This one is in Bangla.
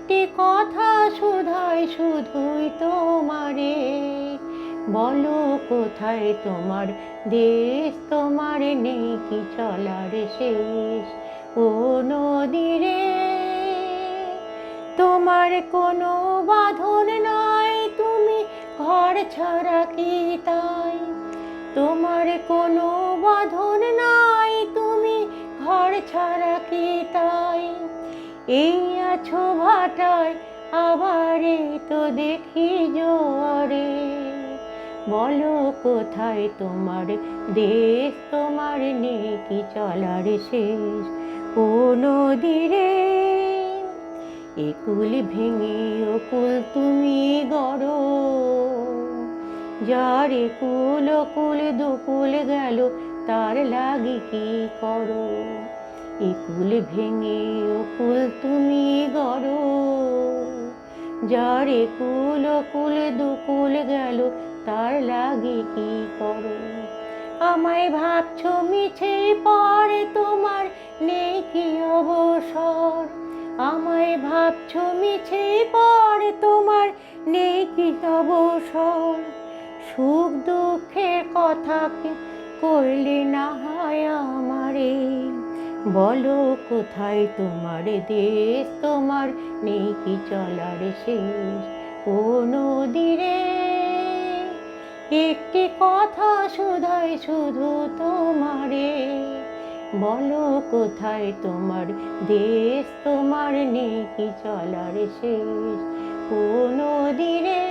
একটি কথা শুধাই শুধুই তোমারে, বলো কোথায় তোমার দেশ, তোমার নেই কি চলার শেষ। ও নদীরে, তোমার কোনো বাঁধন নাই, তুমি ঘর ছাড়া কি তাই। তোমার কোনো বাঁধন নাই, তুমি ঘর ছাড়া কি তাই। এই আছো ভাটায়, আবারে তো দেখি জোয়ারে, বলো কোথায় তোমার দেশ, তোমার নেই কি চলার শেষ। ও নদীরে, একুল ভেঙে ওকুল তুমি গড়ো, যার একুল ওকুল দুকুল গেল, তার লাগি কি করো। একুল ভেঙে ওকুল তুমি গড়ো, যার একুল ওকুল দুকুল গেল, তার লাগি কি করো। আমায় ভাবছো মিছে পরে, তোমার নেই কি অবসর। আমায় ভাবছো মিছে পরে, তোমার নেই কি অবসর। সুখ দুঃখের কথা করলে না হয় আমারে, বলো কোথায় তোমার দেশ, তোমার নেই কি চলার শেষ। ও নদীরে, একটি কথা শুধাই শুধু তোমারে, বলো কোথায় তোমার দেশ, তোমার নেই কি চলার শেষ। ও নদীরে।